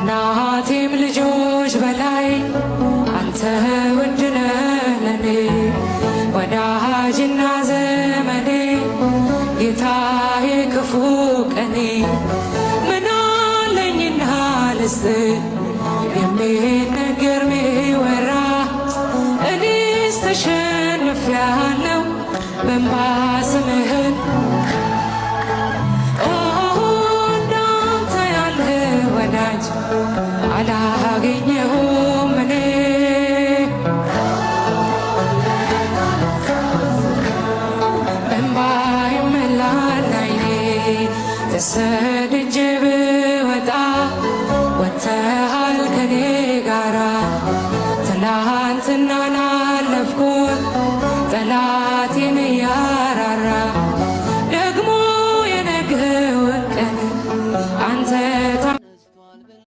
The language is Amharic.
ከእናቴም ልጆች በላይ አንተ ውድ ነህ ለኔ ወዳጅና ዘመኔ ጌታዬ ክፉ ቀኔ ምን አለኝና ልስጥ የሚነገር ሚወራ እኔስ ተሸንፌአለሁ በእንባ ስምህን እንዳንተ ያለ ወዳጅ አላገኘሁ